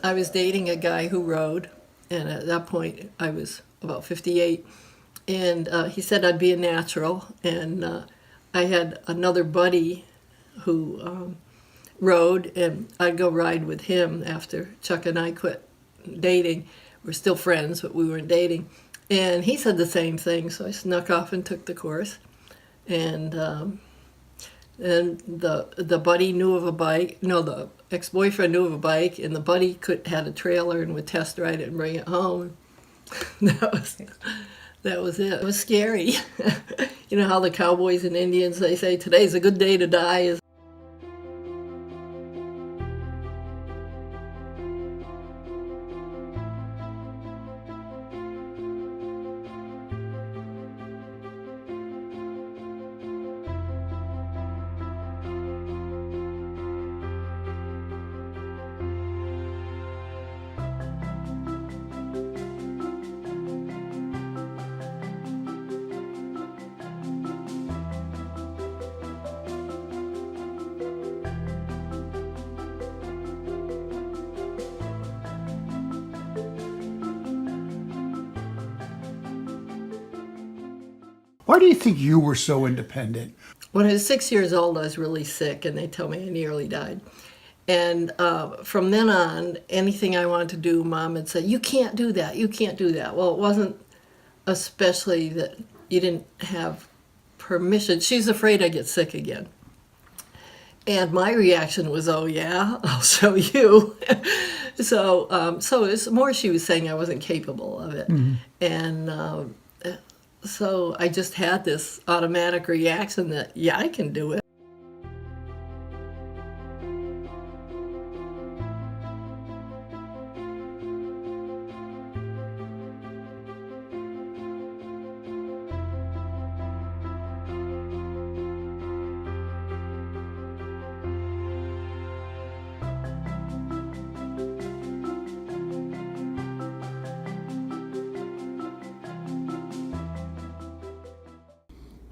I was dating a guy who rode, and at that point I was about 58, and he said I'd be a natural, and I had another buddy who rode, and I'd go ride with him after Chuck and I quit dating. We're still friends, but we weren't dating. And he said the same thing, so I snuck off and took the course. And the buddy knew of a bike. No, the ex-boyfriend knew of a bike, and the buddy had a trailer and would test ride it and bring it home. that was that was it. It was scary. You know how the cowboys and Indians, they say today's a good day to die. Why do you think you were so independent? When I was 6 years old, I was really sick, and they tell me I nearly died. And from then on, anything I wanted to do, Mom would say, you can't do that, you can't do that. Well, it wasn't especially that you didn't have permission. She's afraid I'd get sick again. And my reaction was, oh yeah, I'll show you. So it's more she was saying I wasn't capable of it. Mm-hmm. And so I just had this automatic reaction that, yeah, I can do it.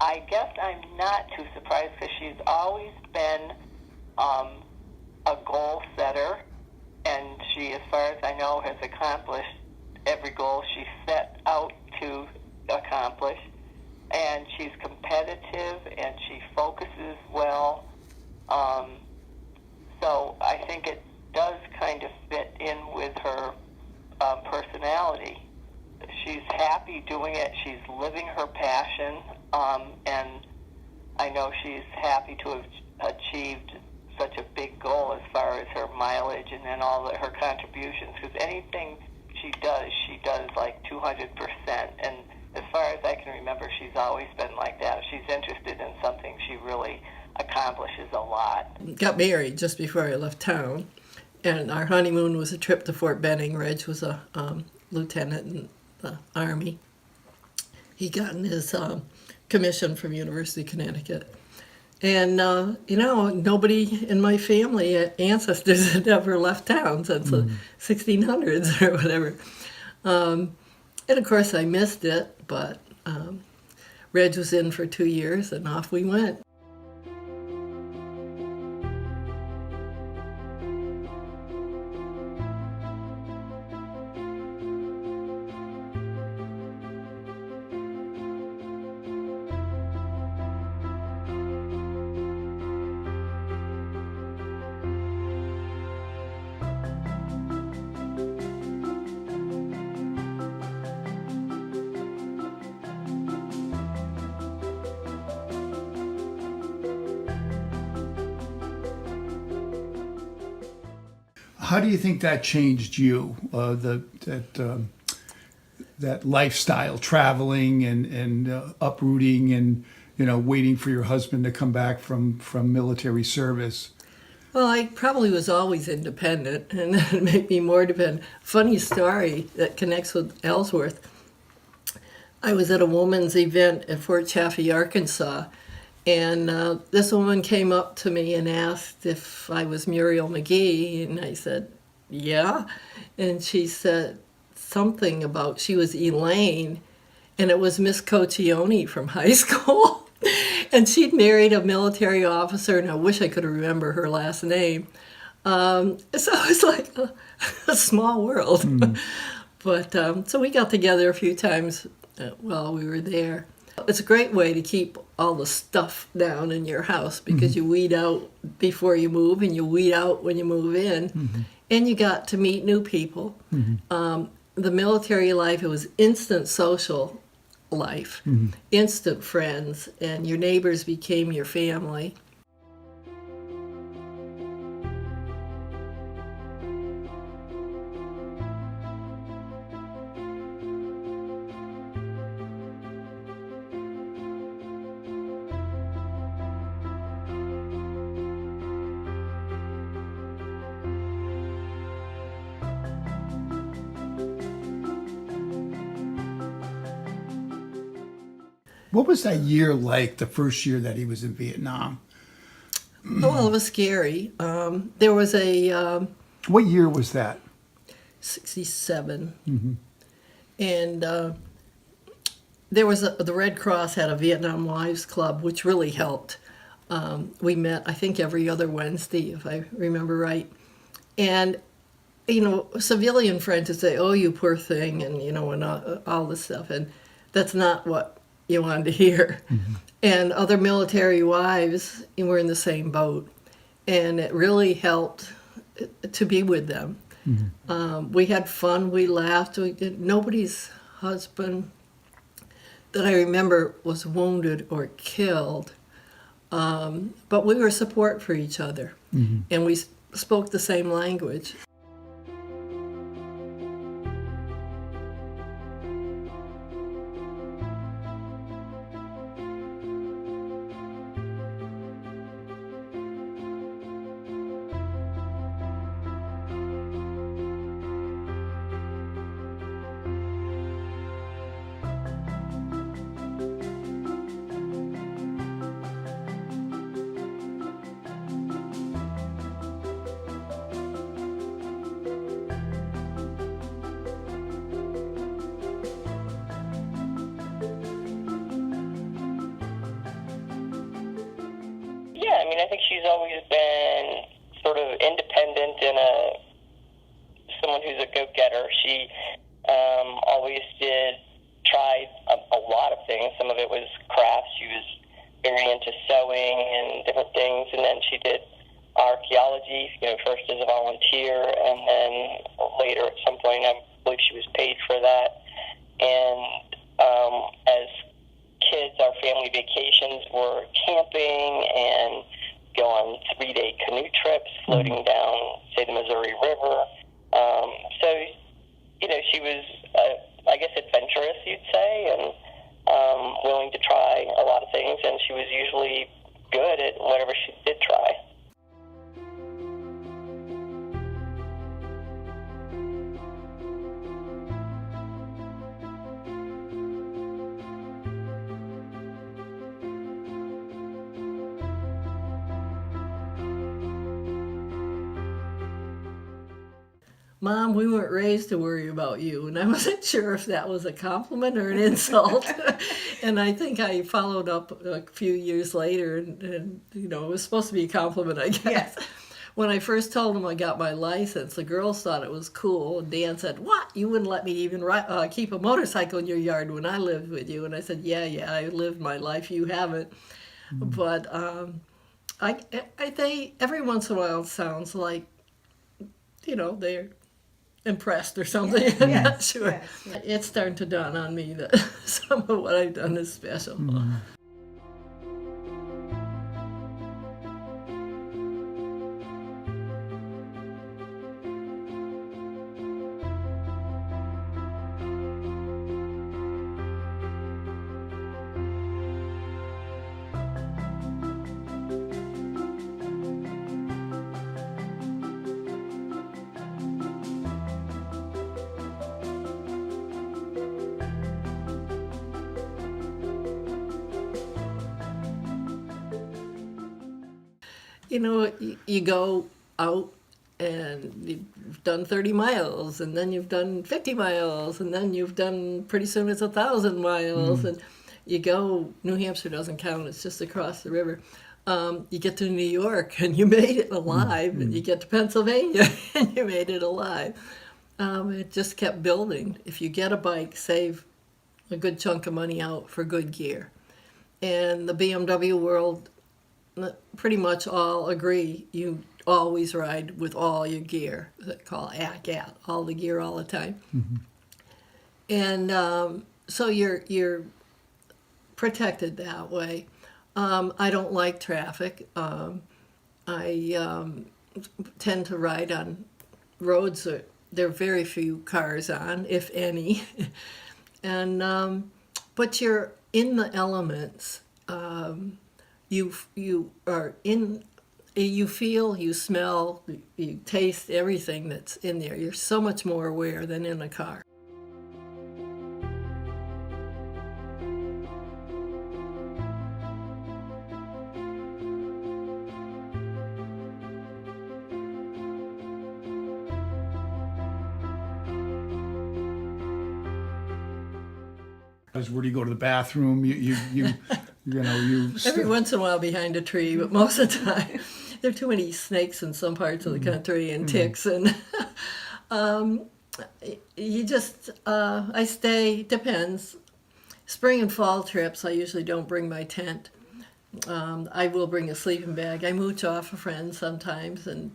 I guess I'm not too surprised because she's always been a goal setter, and she, as far as I know, has accomplished every goal she set out to accomplish. And she's competitive, and she focuses well. So I think it does kind of fit in with her personality. She's happy doing it. She's living her passion, and I know she's happy to have achieved such a big goal as far as her mileage and then all her contributions. Because anything she does like 200%. And as far as I can remember, she's always been like that. If she's interested in something, she really accomplishes a lot. Got married just before I left town, and our honeymoon was a trip to Fort Benning. Reg was a lieutenant in the Army. He gotten his commission from University of Connecticut. And, nobody in my family, ancestors, had ever left town since the 1600s or whatever. And, of course, I missed it, but Reg was in for 2 years, and off we went. How do you think that changed you? That lifestyle, traveling and uprooting, and waiting for your husband to come back from military service. Well, I probably was always independent, and that made me more dependent. Funny story that connects with Ellsworth. I was at a woman's event at Fort Chaffee, Arkansas, and this woman came up to me and asked if I was Muriel McGee, and I said, yeah. And she said something about she was Elaine, and it was Miss Coccione from high school. And she'd married a military officer, and I wish I could remember her last name. So it's like a small world. But so we got together a few times while we were there. It's a great way to keep all the stuff down in your house because you weed out before you move and you weed out when you move in. And you got to meet new people. The military life, it was instant social life, instant friends, and your neighbors became your family. What was that year like, the first year that he was in Vietnam? Well, it was scary. There was a What year was that? 67. And there was the Red Cross had a Vietnam Wives Club, which really helped. We met, I think, every other Wednesday, if I remember right. And, you know, civilian friends would say, oh, you poor thing, and, you know, and all this stuff. And that's not what you wanted to hear. And other military wives were in the same boat. And it really helped to be with them. We had fun, we laughed. Nobody's husband that I remember was wounded or killed, but we were support for each other, and we spoke the same language. Yeah, I mean, I think she's always been sort of independent and someone who's a go-getter. She always tried a lot of things. Some of it was crafts. She was very into sewing and different things, and then she did archaeology, you know, first as a volunteer, and then later at some point, I believe she was paid for that. And as kids, our family vacations were camping and go on 3-day canoe trips, floating down, say, the Missouri River. So, you know, she was, I guess, adventurous, you'd say, and willing to try a lot of things, and she was usually good at whatever she did try. Mom, we weren't raised to worry about you. And I wasn't sure if that was a compliment or an insult. And I think I followed up a few years later, and you know, it was supposed to be a compliment, I guess. Yes. When I first told him I got my license, the girls thought it was cool. And Dan said, what? You wouldn't let me even keep a motorcycle in your yard when I lived with you? And I said, yeah, I lived my life. You haven't. But they, every once in a while, it sounds like, you know, they're impressed or something. Yes, I'm not yes, sure. yes. It's starting to dawn on me that some of what I've done is special. You know, you go out and you've done 30 miles, and then you've done 50 miles, and then you've done, pretty soon it's 1,000 miles, and you go, New Hampshire doesn't count, it's just across the river. You get to New York and you made it alive, and you get to Pennsylvania and you made it alive. It just kept building. If you get a bike, save a good chunk of money out for good gear. And the BMW world, pretty much all agree you always ride with all your gear. They call ACAT, all the gear all the time. And so you're protected that way. I don't like traffic. I tend to ride on roads that there are very few cars on, if any. And but you're in the elements. You are in. You feel, you smell, you taste everything that's in there. You're so much more aware than in a car. Where do you go to the bathroom? You Every once in a while behind a tree, but most of the time there are too many snakes in some parts of the country and ticks, and you just I stay, depends. Spring and fall trips, I usually don't bring my tent. I will bring a sleeping bag. I mooch off a friend sometimes, and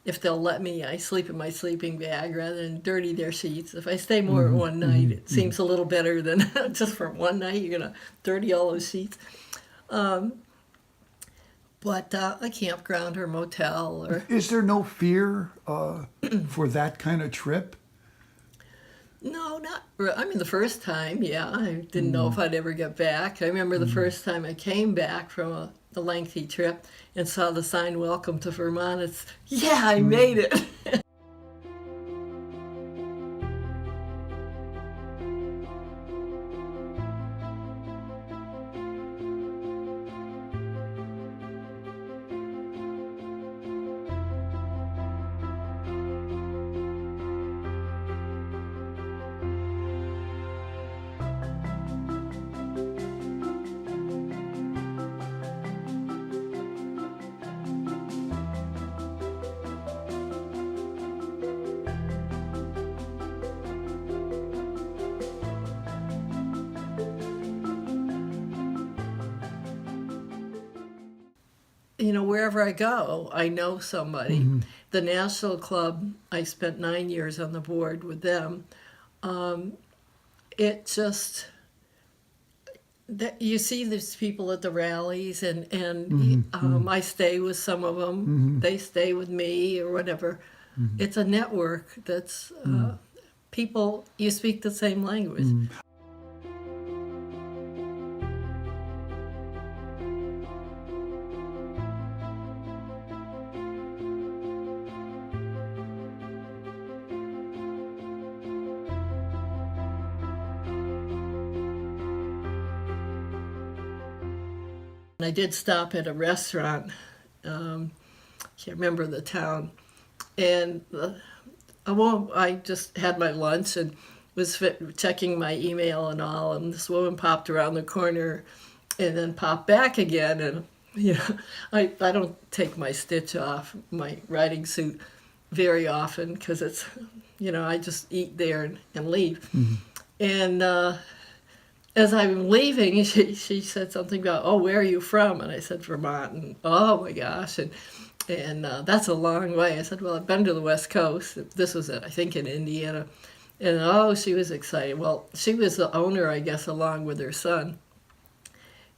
if they'll let me, I sleep in my sleeping bag rather than dirty their sheets. If I stay more than one night, it seems a little better than just for one night you're going to dirty all those sheets. But a campground or motel or... Is there no fear for that kind of trip? No, not... I mean, the first time, yeah, I didn't know if I'd ever get back. I remember the first time I came back from a lengthy trip and saw the sign, "Welcome to Vermont." It's, yeah, I made it. Wherever I go, I know somebody. The National Club, I spent 9 years on the board with them. It just, that you see these people at the rallies, and I stay with some of them. They stay with me or whatever. It's a network that's people, you speak the same language. I did stop at a restaurant, can't remember the town, and I just had my lunch and was checking my email and all, and this woman popped around the corner and then popped back again, and I don't take my stitch off, my riding suit, very often, because it's, I just eat there and leave. And as I'm leaving, she said something about, "Oh, where are you from?" And I said, "Vermont." And, "Oh my gosh, and that's a long way." I said, "Well, I've been to the West Coast." This was I think in Indiana. And she was excited. Well, she was the owner, I guess, along with her son.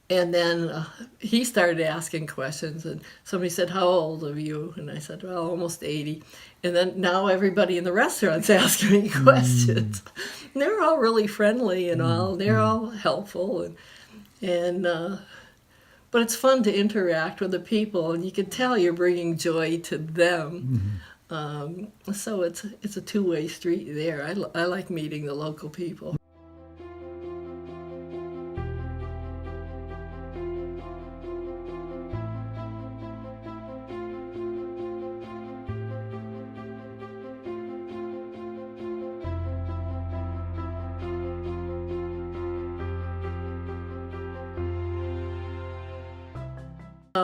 And then he started asking questions, and somebody said, "How old are you?" And I said, "Well, almost 80. And then now everybody in the restaurant's asking me questions. And they're all really friendly and all. They're all helpful, and but it's fun to interact with the people, and you can tell you're bringing joy to them. So it's a two-way street there. I like meeting the local people.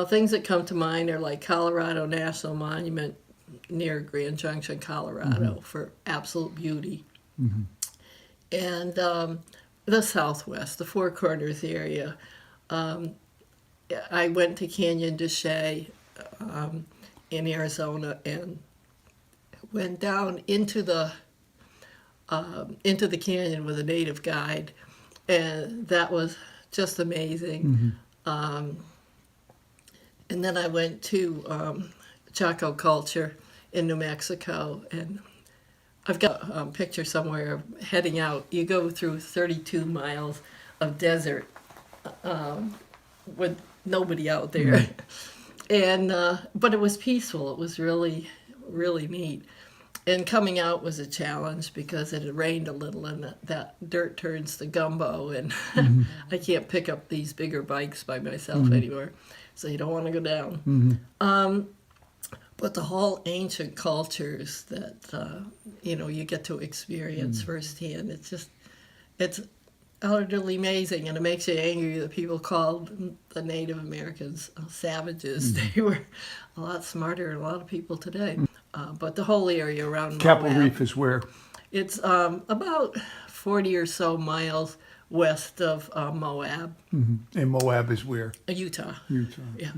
Things that come to mind are like Colorado National Monument near Grand Junction, Colorado, for absolute beauty. And the Southwest, the Four Corners area. I went to Canyon de Chelly in Arizona and went down into the canyon with a native guide, and that was just amazing. And then I went to Chaco culture in New Mexico, and I've got a picture somewhere of heading out. You go through 32 miles of desert with nobody out there. And but it was peaceful. It was really, really neat. And coming out was a challenge because it had rained a little, and that dirt turns to gumbo, and I can't pick up these bigger bikes by myself anymore. So you don't want to go down. But the whole ancient cultures that you get to experience firsthand, it's utterly amazing, and it makes you angry that people called the Native Americans savages. They were a lot smarter than a lot of people today. But the whole area around Capitol Moab, Reef is where? it's about 40 or so miles west of Moab, And Moab is where? Utah. Utah. Yeah.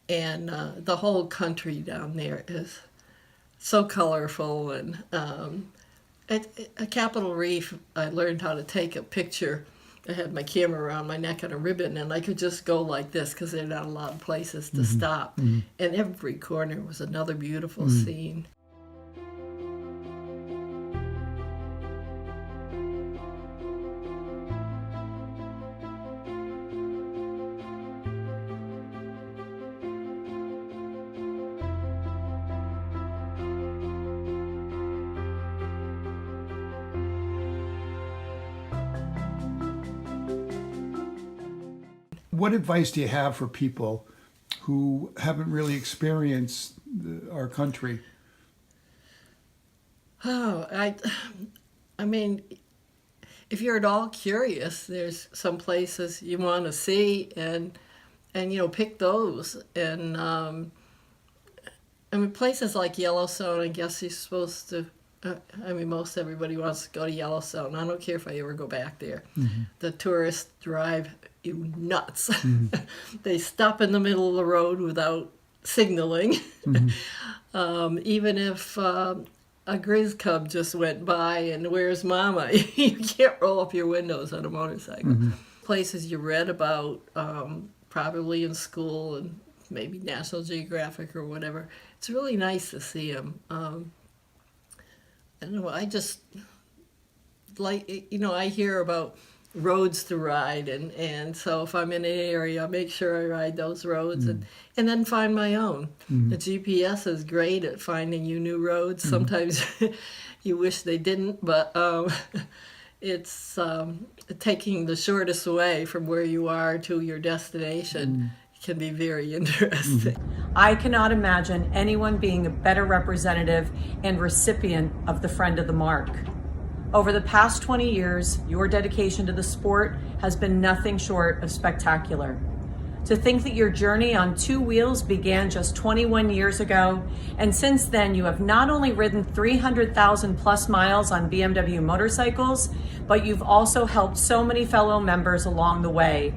And the whole country down there is so colorful. And at Capitol Reef, I learned how to take a picture. I had my camera around my neck on a ribbon, and I could just go like this because there are not a lot of places to stop. And every corner was another beautiful scene. What advice do you have for people who haven't really experienced our country? Oh, I mean, if you're at all curious, there's some places you want to see, and pick those. And I mean, places like Yellowstone, I guess you're supposed to. Most everybody wants to go to Yellowstone. I don't care if I ever go back there. The tourists drive you nuts. They stop in the middle of the road without signaling. Even if a grizz cub just went by and where's mama, you can't roll up your windows on a motorcycle. Places you read about, probably in school and maybe National Geographic or whatever. It's really nice to see them. I don't know, I just like, I hear about roads to ride, and so if I'm in an area, I make sure I ride those roads and then find my own. The GPS is great at finding you new roads. Sometimes you wish they didn't, but it's taking the shortest way from where you are to your destination can be very interesting. I cannot imagine anyone being a better representative and recipient of the Friend of the Mark. Over the past 20 years, your dedication to the sport has been nothing short of spectacular. To think that your journey on two wheels began just 21 years ago, and since then you have not only ridden 300,000 plus miles on BMW motorcycles, but you've also helped so many fellow members along the way.